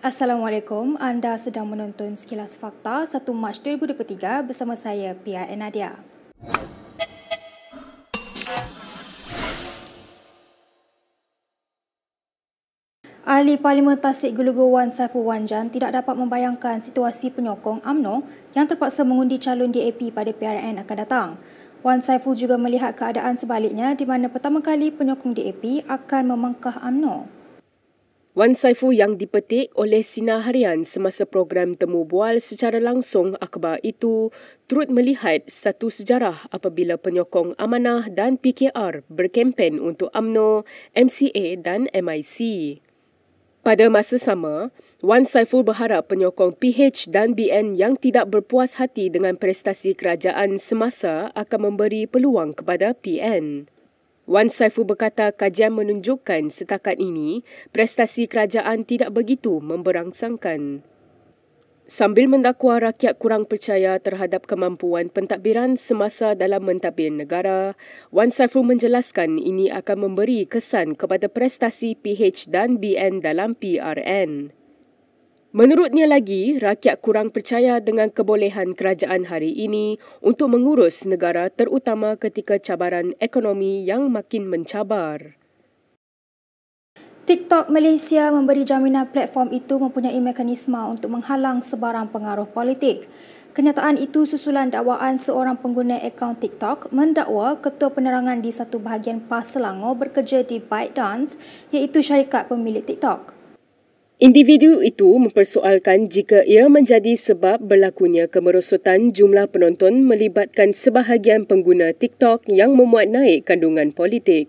Assalamualaikum, anda sedang menonton Sekilas Fakta 1 Mac 2023 bersama saya, PIN Nadia. Ahli Parlimen Tasik Gelugur Wan Saiful Wanjan tidak dapat membayangkan situasi penyokong UMNO yang terpaksa mengundi calon DAP pada PRN akan datang. Wan Saiful juga melihat keadaan sebaliknya di mana pertama kali penyokong DAP akan memangkah UMNO. Wan Saiful yang dipetik oleh Sinar Harian semasa program Temu Bual secara langsung akhbar itu turut melihat satu sejarah apabila penyokong Amanah dan PKR berkempen untuk UMNO, MCA dan MIC. Pada masa sama, Wan Saiful berharap penyokong PH dan BN yang tidak berpuas hati dengan prestasi kerajaan semasa akan memberi peluang kepada PN. Wan Saiful berkata kajian menunjukkan setakat ini prestasi kerajaan tidak begitu memberangsangkan. Sambil mendakwa rakyat kurang percaya terhadap kemampuan pentadbiran semasa dalam mentadbir negara, Wan Saiful menjelaskan ini akan memberi kesan kepada prestasi PH dan BN dalam PRN. Menurutnya lagi, rakyat kurang percaya dengan kebolehan kerajaan hari ini untuk mengurus negara terutama ketika cabaran ekonomi yang makin mencabar. TikTok Malaysia memberi jaminan platform itu mempunyai mekanisme untuk menghalang sebarang pengaruh politik. Kenyataan itu susulan dakwaan seorang pengguna akaun TikTok mendakwa Ketua Penerangan di satu bahagian PAS Selangor bekerja di ByteDance iaitu syarikat pemilik TikTok. Individu itu mempersoalkan jika ia menjadi sebab berlakunya kemerosotan jumlah penonton melibatkan sebahagian pengguna TikTok yang memuat naik kandungan politik.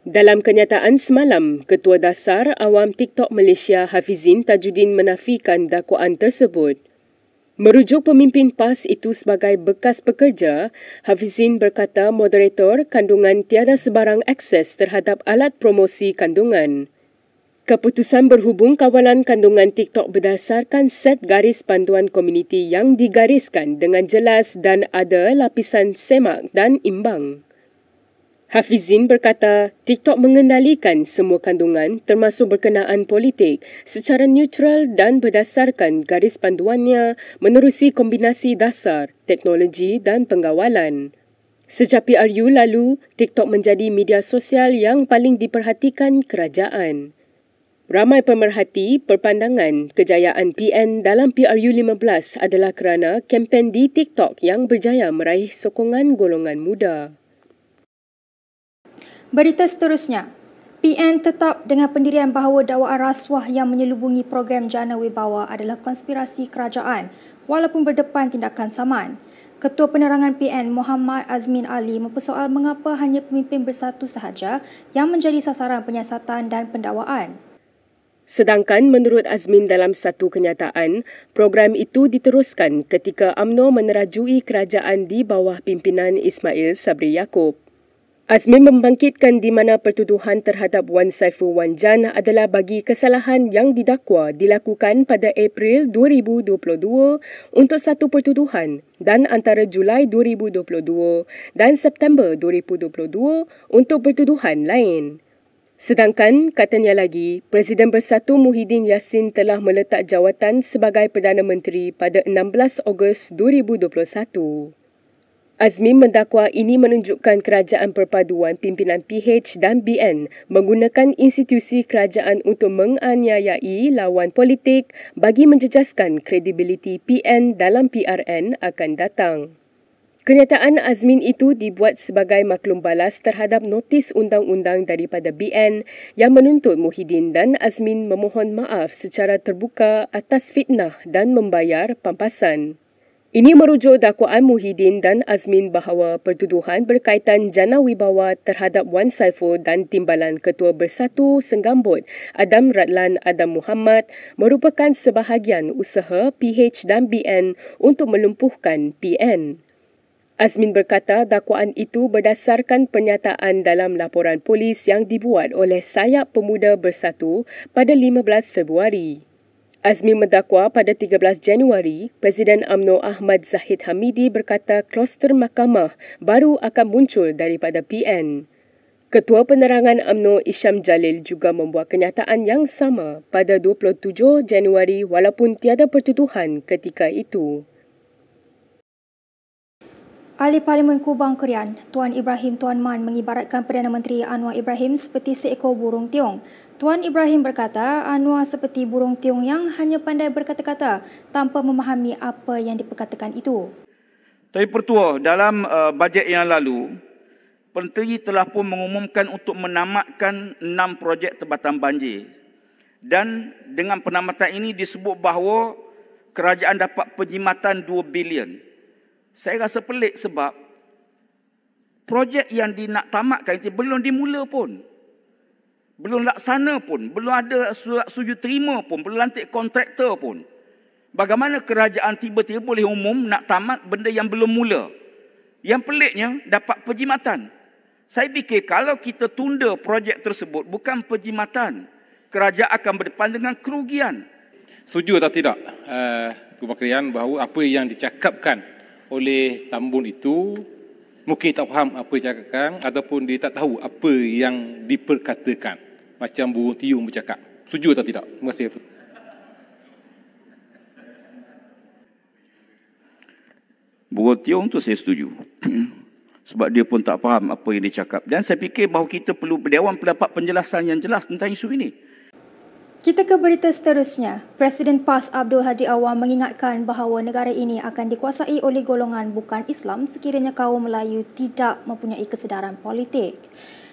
Dalam kenyataan semalam, Ketua Dasar Awam TikTok Malaysia Hafizin Tajuddin menafikan dakwaan tersebut. Merujuk pemimpin PAS itu sebagai bekas pekerja, Hafizin berkata moderator kandungan tiada sebarang akses terhadap alat promosi kandungan. Keputusan berhubung kawalan kandungan TikTok berdasarkan set garis panduan komuniti yang digariskan dengan jelas dan ada lapisan semak dan imbang. Hafizin berkata TikTok mengendalikan semua kandungan termasuk berkenaan politik secara neutral dan berdasarkan garis panduannya menerusi kombinasi dasar, teknologi dan pengawalan. Sejak PRU lalu, TikTok menjadi media sosial yang paling diperhatikan kerajaan. Ramai pemerhati perpandangan kejayaan PN dalam PRU 15 adalah kerana kempen di TikTok yang berjaya meraih sokongan golongan muda. Berita seterusnya, PN tetap dengan pendirian bahawa dakwaan rasuah yang menyelubungi program Jana Wibawa adalah konspirasi kerajaan walaupun berdepan tindakan saman. Ketua Penerangan PN Muhammad Azmin Ali mempersoal mengapa hanya pemimpin bersatu sahaja yang menjadi sasaran penyiasatan dan pendakwaan. Sedangkan menurut Azmin dalam satu kenyataan, program itu diteruskan ketika UMNO menerajui kerajaan di bawah pimpinan Ismail Sabri Yaakob. Azmin membangkitkan di mana pertuduhan terhadap Wan Saiful Wanjan adalah bagi kesalahan yang didakwa dilakukan pada April 2022 untuk satu pertuduhan dan antara Julai 2022 dan September 2022 untuk pertuduhan lain. Sedangkan, katanya lagi, Presiden Bersatu Muhyiddin Yassin telah meletak jawatan sebagai Perdana Menteri pada 16 Ogos 2021. Azmin mendakwa ini menunjukkan kerajaan perpaduan pimpinan PH dan BN menggunakan institusi kerajaan untuk menganiayai lawan politik bagi menjejaskan kredibiliti PN dalam PRN akan datang. Kenyataan Azmin itu dibuat sebagai maklum balas terhadap notis undang-undang daripada BN yang menuntut Muhyiddin dan Azmin memohon maaf secara terbuka atas fitnah dan membayar pampasan. Ini merujuk dakwaan Muhyiddin dan Azmin bahawa pertuduhan berkaitan Jana Wibawa terhadap Wan Saiful dan Timbalan Ketua Bersatu Senggambut Adam Radlan Adam Muhammad merupakan sebahagian usaha PH dan BN untuk melumpuhkan PN. Azmin berkata dakwaan itu berdasarkan pernyataan dalam laporan polis yang dibuat oleh Sayap Pemuda Bersatu pada 15 Februari. Azmin mendakwa pada 13 Januari, Presiden UMNO Ahmad Zahid Hamidi berkata kluster mahkamah baru akan muncul daripada PN. Ketua Penerangan UMNO Isham Jalil juga membuat kenyataan yang sama pada 27 Januari walaupun tiada pertuduhan ketika itu. Ahli Parlimen Kubang Krian, Tuan Ibrahim Tuan Man mengibaratkan Perdana Menteri Anwar Ibrahim seperti seekor burung tiung. Tuan Ibrahim berkata Anwar seperti burung tiung yang hanya pandai berkata-kata tanpa memahami apa yang diperkatakan itu. Tapi Pertua, dalam bajet yang lalu, Menteri telah pun mengumumkan untuk menamatkan 6 projek tempatan banjir. Dan dengan penamatan ini disebut bahawa kerajaan dapat penjimatan 2 bilion. Saya rasa pelik sebab projek yang nak tamatkan itu belum dimula pun. Belum laksana pun. Belum ada surat setuju terima pun. Belum lantik kontraktor pun. Bagaimana kerajaan tiba-tiba boleh umum nak tamat benda yang belum mula? Yang peliknya dapat penjimatan. Saya fikir kalau kita tunda projek tersebut bukan penjimatan, kerajaan akan berdepan dengan kerugian. Setuju atau tidak Kubang Krian bahawa apa yang dicakapkan oleh Tambun itu mungkin tak faham apa yang dicakapkan ataupun dia tak tahu apa yang diperkatakan. Macam burung tiung bercakap. Setuju atau tidak? Terima kasih. Burung tiung tu saya setuju. Sebab dia pun tak faham apa yang dia cakap. Dan saya fikir bahawa kita perlu Dewan mendapat penjelasan yang jelas tentang isu ini. Kita ke berita seterusnya. Presiden PAS Abdul Hadi Awang mengingatkan bahawa negara ini akan dikuasai oleh golongan bukan Islam sekiranya kaum Melayu tidak mempunyai kesedaran politik.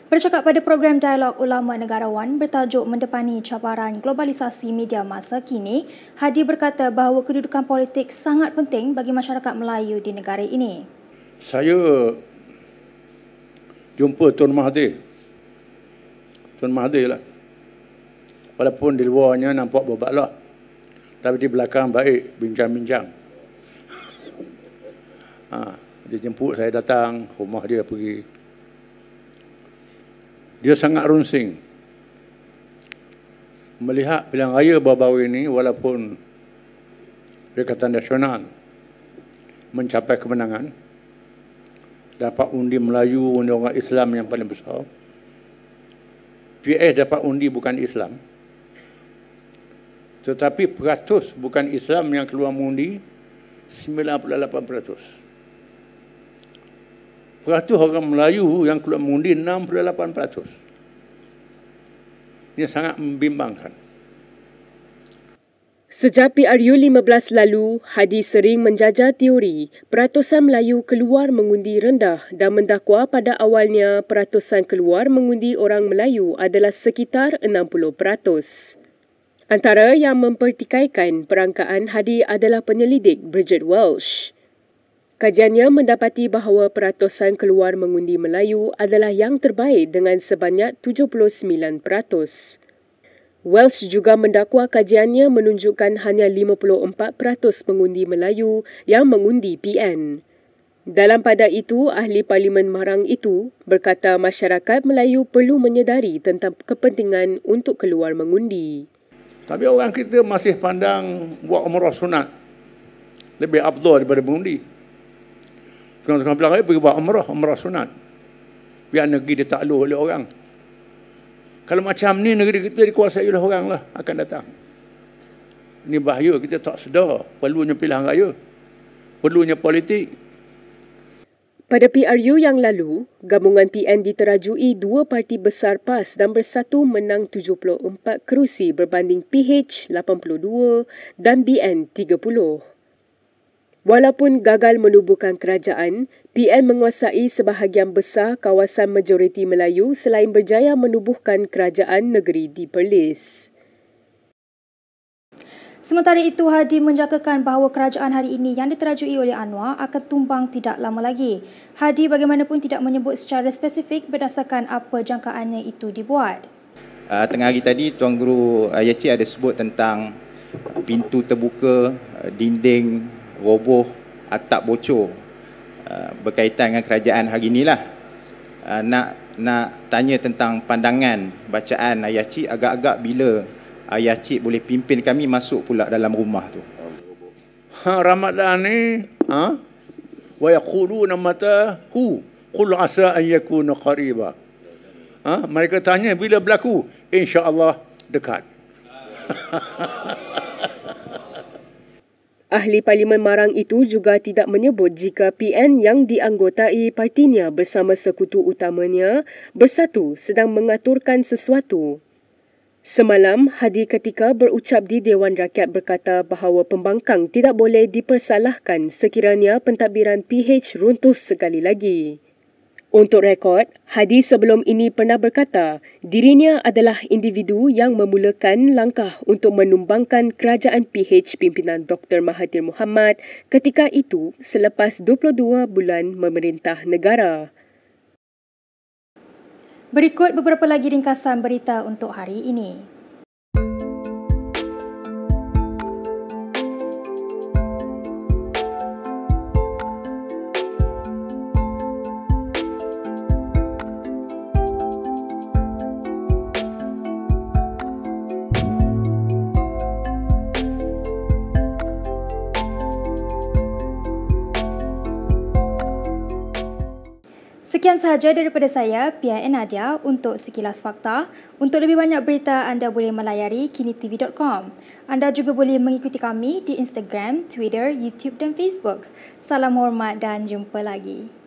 Bercakap pada program Dialog Ulama Negarawan bertajuk Mendepani Cabaran Globalisasi Media Masa Kini, Hadi berkata bahawa kedudukan politik sangat penting bagi masyarakat Melayu di negara ini. Saya jumpa Tun Mahathir. Tun Mahathir lah. Walaupun di luarnya nampak berbalak. Tapi di belakang baik bincang-bincang. Dia jemput saya datang, rumah dia pergi. Dia sangat runsing. Melihat pilihan raya baru-baru ini walaupun Perikatan Nasional mencapai kemenangan. Dapat undi Melayu, undi orang Islam yang paling besar. PS dapat undi bukan Islam. Tetapi peratus bukan Islam yang keluar mengundi 98%. Peratus orang Melayu yang keluar mengundi 68%. Ini sangat membimbangkan. Sejak PRU 15 lalu, Hadi sering menjajah teori peratusan Melayu keluar mengundi rendah dan mendakwa pada awalnya peratusan keluar mengundi orang Melayu adalah sekitar 60%. Antara yang mempertikaikan perangkaan Hadi adalah penyelidik Bridget Welsh. Kajiannya mendapati bahawa peratusan keluar mengundi Melayu adalah yang terbaik dengan sebanyak 79%. Welsh juga mendakwa kajiannya menunjukkan hanya 54% pengundi Melayu yang mengundi PN. Dalam pada itu, ahli Parlimen Marang itu berkata masyarakat Melayu perlu menyedari tentang kepentingan untuk keluar mengundi. Tapi orang kita masih pandang buat umrah sunat lebih afdal daripada mengundi. Sekarang-sekarang belakang pergi buat umrah sunat. Biar negeri ditakluk oleh orang. Kalau macam ni negeri kita dikuasai oleh orang lah akan datang. Ini bahaya, kita tak sedar perlunya pilihan raya. Perlunya politik. Pada PRU yang lalu, gabungan PN diterajui dua parti besar PAS dan Bersatu menang 74 kerusi berbanding PH 82 dan BN 30. Walaupun gagal menubuhkan kerajaan, PN menguasai sebahagian besar kawasan majoriti Melayu selain berjaya menubuhkan kerajaan negeri di Perlis. Sementara itu, Hadi menjangkakan bahawa kerajaan hari ini yang diterajui oleh Anwar akan tumbang tidak lama lagi. Hadi bagaimanapun tidak menyebut secara spesifik berdasarkan apa jangkaannya itu dibuat. Tengah hari tadi, Tuan Guru Yaci ada sebut tentang pintu terbuka, dinding roboh, atap bocor berkaitan dengan kerajaan hari inilah. Nak tanya tentang pandangan bacaan Ayah Cik, agak-agak bila Ayah Cik boleh pimpin kami masuk pula dalam rumah tu. Ramadan ni wa yaquluna mata hu qul asa an yakuna qariba. Mereka tanya bila berlaku? InsyaAllah dekat. Ahli Parlimen Marang itu juga tidak menyebut jika PN yang dianggotai partinya bersama sekutu utamanya bersatu sedang mengaturkan sesuatu. Semalam, Hadi ketika berucap di Dewan Rakyat berkata bahawa pembangkang tidak boleh dipersalahkan sekiranya pentadbiran PH runtuh sekali lagi. Untuk rekod, Hadi sebelum ini pernah berkata dirinya adalah individu yang memulakan langkah untuk menumbangkan kerajaan PH pimpinan Dr. Mahathir Mohamad ketika itu selepas 22 bulan memerintah negara. Berikut beberapa lagi ringkasan berita untuk hari ini. Sekian sahaja daripada saya, PIN Nadia untuk Sekilas Fakta. Untuk lebih banyak berita, anda boleh melayari kinitv.com. Anda juga boleh mengikuti kami di Instagram, Twitter, YouTube dan Facebook. Salam hormat dan jumpa lagi.